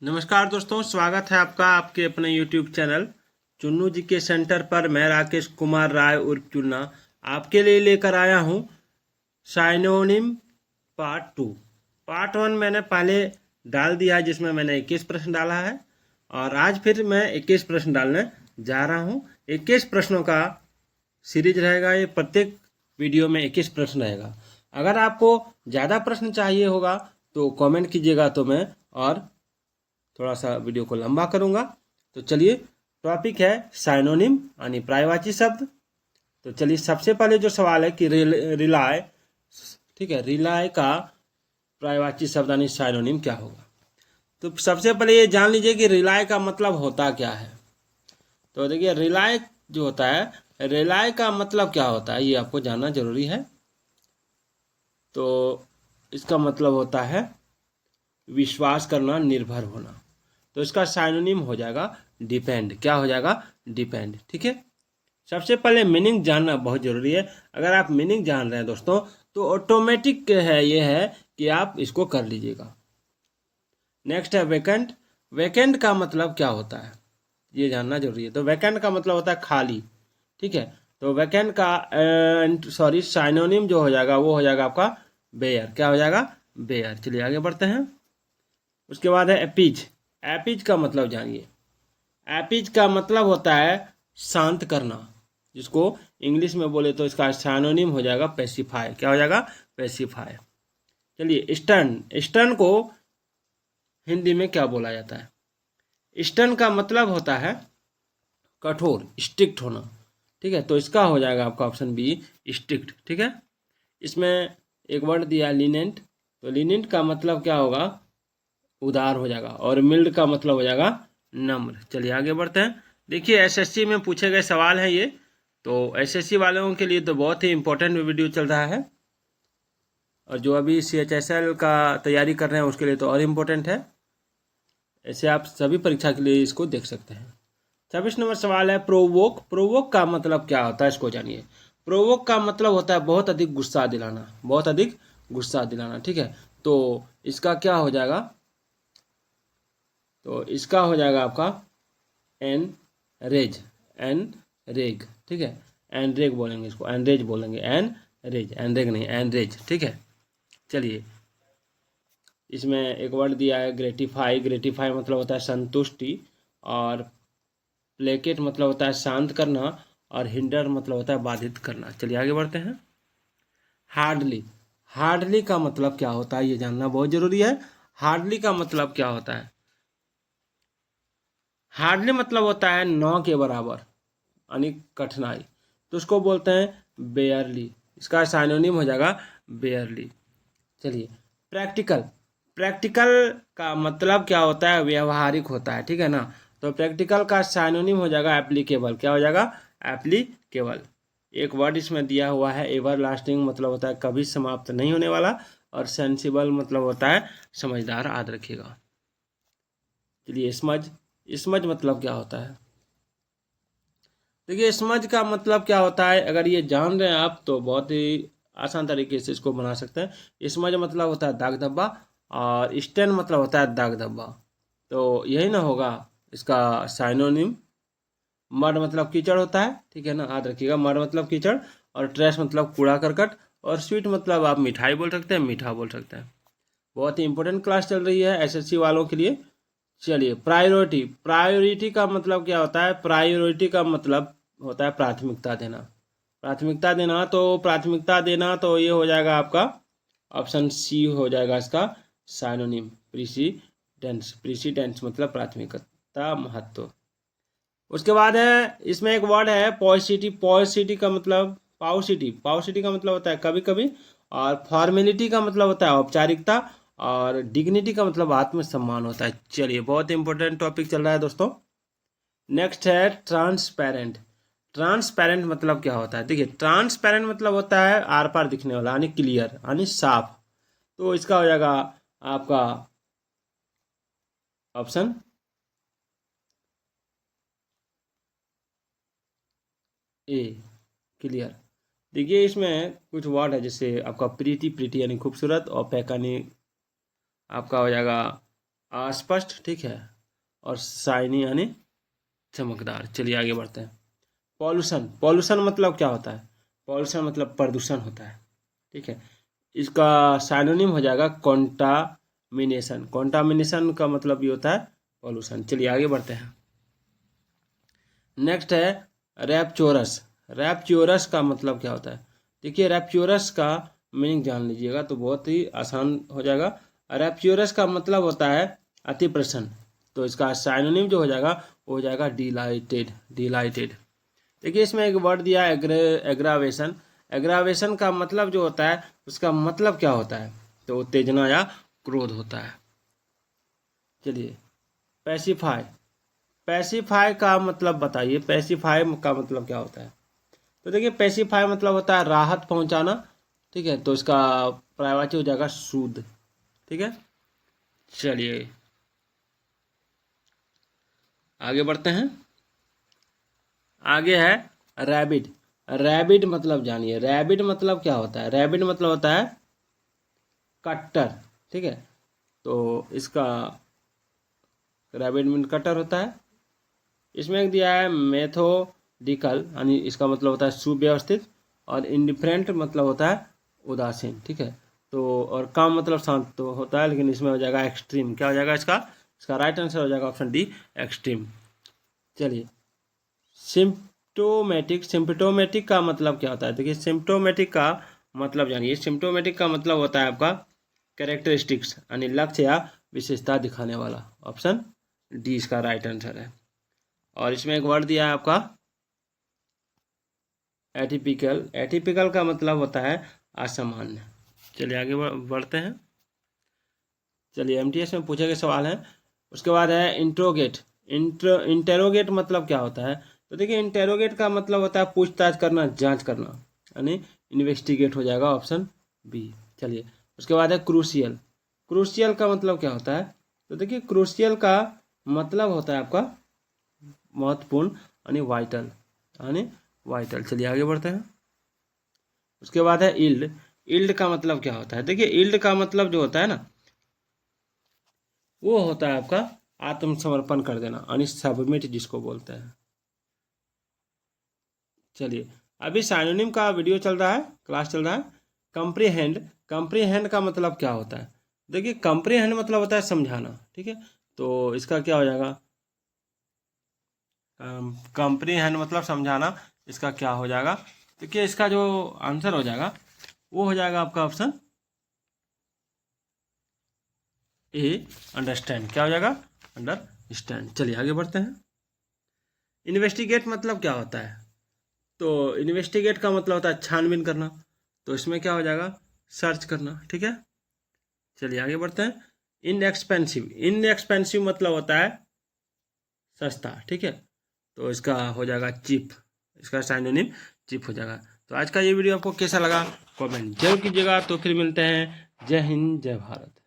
नमस्कार दोस्तों, स्वागत है आपका आपके अपने YouTube चैनल चुन्नू जी के सेंटर पर। मैं राकेश कुमार राय उर्फ चुन्ना आपके लिए लेकर आया हूँ साइनोनिम पार्ट 2। पार्ट 1 मैंने पहले डाल दिया है, जिसमें मैंने 21 प्रश्न डाला है और आज फिर मैं 21 प्रश्न डालने जा रहा हूँ। 21 प्रश्नों का सीरीज रहेगा ये। प्रत्येक वीडियो में 21 प्रश्न रहेगा। अगर आपको ज़्यादा प्रश्न चाहिए होगा तो कमेंट कीजिएगा, तो मैं और थोड़ा सा वीडियो को लंबा करूंगा। तो चलिए, टॉपिक है साइनोनिम यानी पर्यायवाची शब्द। तो चलिए, सबसे पहले जो सवाल है कि रिलाय, ठीक है, रिलाय का पर्यायवाची शब्द यानी साइनोनिम क्या होगा। तो सबसे पहले ये जान लीजिए कि रिलाय का मतलब होता क्या है। तो देखिए, रिलाय जो होता है, रिलाय का मतलब क्या होता है ये आपको जानना जरूरी है। तो इसका मतलब होता है विश्वास करना, निर्भर होना। तो इसका साइनोनिम हो जाएगा डिपेंड। क्या हो जाएगा? डिपेंड। ठीक है, सबसे पहले मीनिंग जानना बहुत जरूरी है। अगर आप मीनिंग जान रहे हैं दोस्तों, तो ऑटोमेटिक है ये है कि आप इसको कर लीजिएगा। नेक्स्ट है वैकेंट। वैकेंट का मतलब क्या होता है ये जानना जरूरी है। तो वैकेंट का मतलब होता है खाली। ठीक है, तो वैकेंट का साइनोनिम जो हो जाएगा वो हो जाएगा आपका बेयर। क्या हो जाएगा? बेयर। चलिए आगे बढ़ते हैं। उसके बाद है एपीज। एपीज का मतलब जानिए। एपीज का मतलब होता है शांत करना, जिसको इंग्लिश में बोले तो इसका सिनोनिम हो जाएगा पेसिफाई। क्या हो जाएगा? पेसिफाई। चलिए, स्टर्न। स्टर्न को हिंदी में क्या बोला जाता है? स्टर्न का मतलब होता है कठोर, स्ट्रिक्ट होना। ठीक है, तो इसका हो जाएगा आपका ऑप्शन बी, स्ट्रिक्ट। ठीक है, इसमें एक वर्ड दिया लीनेंट। तो लीनेंट का मतलब क्या होगा? उदार हो जाएगा। और मिल्ड का मतलब हो जाएगा नम्र। चलिए आगे बढ़ते हैं। देखिए, एसएससी में पूछे गए सवाल है ये। तो एसएससी वालों के लिए तो बहुत ही इंपॉर्टेंट वीडियो चल रहा है, और जो अभी सीएचएसएल का तैयारी कर रहे हैं उसके लिए तो और इम्पोर्टेंट है। ऐसे आप सभी परीक्षा के लिए इसको देख सकते हैं। 26 नंबर सवाल है प्रोवोक। प्रोवोक का मतलब क्या होता है, इसको जानिए। प्रोवोक का मतलब होता है बहुत अधिक गुस्सा दिलाना, बहुत अधिक गुस्सा दिलाना। ठीक है, तो इसका क्या हो जाएगा? तो इसका हो जाएगा आपका एन रेज। एन रेग। ठीक है, एन रेग बोलेंगे इसको, एनरेज बोलेंगे। एन रेज, एनरेग नहीं, एनरेज। ठीक है, चलिए, इसमें एक वर्ड दिया है ग्रेटिफाई। ग्रेटिफाई मतलब होता है संतुष्टि, और प्लेकेट मतलब होता है शांत करना, और हिंडर मतलब होता है बाधित करना। चलिए आगे बढ़ते हैं। हार्डली। हार्डली का मतलब क्या होता है ये जानना बहुत जरूरी है। हार्डली का मतलब क्या होता है? हार्डली मतलब होता है नौ के बराबर, यानी कठिनाई। तो उसको बोलते हैं बेयरली। इसका साइनोनिम हो जाएगा बेयरली। चलिए, प्रैक्टिकल। प्रैक्टिकल का मतलब क्या होता है? व्यवहारिक होता है। ठीक है ना, तो प्रैक्टिकल का साइनोनिम हो जाएगा एप्लीकेबल। क्या हो जाएगा? एप्लीकेबल। एक वर्ड इसमें दिया हुआ है एवर लास्टिंग, मतलब होता है कभी समाप्त नहीं होने वाला, और सेंसिबल मतलब होता है समझदार। याद रखिएगा। चलिए, समझ। समझ मतलब क्या होता है? देखिए, समझ का मतलब क्या होता है, अगर ये जान रहे हैं आप तो बहुत ही आसान तरीके से इसको बना सकते हैं। समझ मतलब होता है दाग धब्बा, और स्टेन मतलब होता है दाग धब्बा। तो यही ना होगा इसका साइनोनिम। मड मतलब कीचड़ होता है। ठीक है ना, याद रखिएगा, मड मतलब कीचड़, और ट्रैश मतलब कूड़ा करकट, और स्वीट मतलब आप मिठाई बोल सकते हैं, मीठा बोल सकते हैं। बहुत ही इंपॉर्टेंट क्लास चल रही है एसएससी वालों के लिए। चलिए, प्रायोरिटी। प्रायोरिटी का मतलब क्या होता है? प्रायोरिटी का मतलब होता है प्राथमिकता देना। प्राथमिकता देना, तो प्राथमिकता देना तो ये हो जाएगा आपका ऑप्शन सी हो जाएगा इसका साइनोनिम, प्रीसीडेंस। प्रीसीडेंस मतलब प्राथमिकता, महत्व। उसके बाद है, इसमें एक वर्ड है पॉजिटिव। पॉजिटिव का मतलब पाउसिटी। पाउसिटी का मतलब होता है कभी कभी, और फॉर्मेलिटी का मतलब होता है औपचारिकता, और डिग्निटी का मतलब आत्मसम्मान होता है। चलिए, बहुत इंपॉर्टेंट टॉपिक चल रहा है दोस्तों। नेक्स्ट है ट्रांसपेरेंट। ट्रांसपेरेंट मतलब क्या होता है? देखिए, ट्रांसपेरेंट मतलब होता है आर पार दिखने वाला, यानी क्लियर, यानी साफ। तो इसका हो जाएगा आपका ऑप्शन ए, क्लियर। देखिए, इसमें कुछ वर्ड है, जैसे आपका प्रीति। प्रीति यानी खूबसूरत, और पैक यानी आपका हो जाएगा अस्पष्ट, ठीक है, और शाइनी यानी चमकदार। चलिए आगे बढ़ते हैं। पॉल्यूशन, पॉल्यूशन मतलब क्या होता है? पॉल्यूशन मतलब प्रदूषण होता है, ठीक है। इसका साइनोनिम हो जाएगा कॉन्टामिनेशन। कॉन्टामिनेशन का मतलब ये होता है पॉल्यूशन। चलिए आगे बढ़ते हैं। नेक्स्ट है रैप्चोरस। रैप्चोरस का मतलब क्या होता है? देखिए रैप्चोरस का मीनिंग जान लीजिएगा तो बहुत ही आसान हो जाएगा। रैप्चोरस का मतलब होता है अति प्रसन्न। तो इसका साइनोनिम जो हो जाएगा वो हो जाएगा डिलाइटेड। डिलाइटेड। देखिए इसमें एक वर्ड दिया है एग्रावेशन। एग्रावेशन का मतलब जो होता है उसका मतलब क्या होता है? तो उत्तेजना या क्रोध होता है। चलिए पैसिफाई। पैसिफाई का मतलब बताइए, पैसिफाई का मतलब क्या होता है? तो देखिए पैसिफाई मतलब होता है राहत पहुंचाना, ठीक है। तो इसका पर्यायवाची हो जाएगा सूद, ठीक है। चलिए आगे बढ़ते हैं। आगे है रैबिड। रैबिड मतलब जानिए, रैबिड मतलब क्या होता है? रैबिड मतलब होता है कट्टर, ठीक है। तो इसका रैबिड मीन कट्टर होता है। इसमें एक दिया है मेथोडिकल, यानी इसका मतलब होता है सुव्यवस्थित, और इंडिफरेंट मतलब होता है उदासीन, ठीक है। तो और काम मतलब शांत तो होता है, लेकिन इसमें हो जाएगा एक्सट्रीम। क्या हो जाएगा इसका? इसका राइट आंसर हो जाएगा ऑप्शन डी, एक्सट्रीम। चलिए सिम्प्टोमेटिक। सिम्प्टोमेटिक का मतलब क्या होता है? देखिए सिम्प्टोमेटिक का मतलब जानिए। सिम्प्टोमेटिक का मतलब होता है आपका कैरेक्टरिस्टिक्स, यानी लक्ष्य या विशेषता दिखाने वाला। ऑप्शन डी इसका राइट आंसर है। और इसमें एक वर्ड दिया है आपका एटिपिकल। एटिपिकल का मतलब होता है असामान्य। चलिए आगे बढ़ते हैं। चलिए एमटीएस में पूछे गए सवाल हैं। उसके बाद है इंट्रोगेट। इंटेरोगेट मतलब क्या होता है? तो देखिए इंटेरोगेट का मतलब होता है पूछताछ करना, जांच करना, यानी इन्वेस्टिगेट हो जाएगा ऑप्शन बी। चलिए उसके बाद है क्रूशियल। क्रूशियल का मतलब क्या होता है? तो देखिए क्रूशियल का मतलब होता है आपका महत्वपूर्ण, यानी वाइटल, यानी वाइटल। चलिए आगे बढ़ते हैं। उसके बाद है इल्ड। इल्ड का मतलब क्या होता है? देखिए इल्ड का मतलब जो होता है ना, वो होता है आपका आत्मसमर्पण कर देना, यानी सबमिट जिसको बोलते हैं। चलिए अभी साइनोनिम का वीडियो चल रहा है, क्लास चल रहा है। कंप्रीहेंड। कंप्रीहेंड का मतलब क्या होता है? देखिए कंप्रीहेंड मतलब होता है समझाना, ठीक है। तो इसका क्या हो जाएगा? कंप्रीहेंड मतलब समझाना, इसका क्या हो जाएगा? देखिए इसका जो आंसर हो जाएगा वो हो जाएगा आपका ऑप्शन ए, अंडरस्टैंड। क्या हो जाएगा? अंडरस्टैंड। चलिए आगे बढ़ते हैं। इन्वेस्टिगेट मतलब क्या होता है? तो इन्वेस्टिगेट का मतलब होता है छानबीन करना। तो इसमें क्या हो जाएगा? सर्च करना, ठीक है। चलिए आगे बढ़ते हैं। इनएक्सपेंसिव। इनएक्सपेंसिव मतलब होता है सस्ता, ठीक है। तो इसका हो जाएगा चीप। इसका साइनोनिम चीप हो जाएगा। तो आज का ये वीडियो आपको कैसा लगा कमेंट जरूर कीजिएगा। तो फिर मिलते हैं। जय हिंद, जय भारत।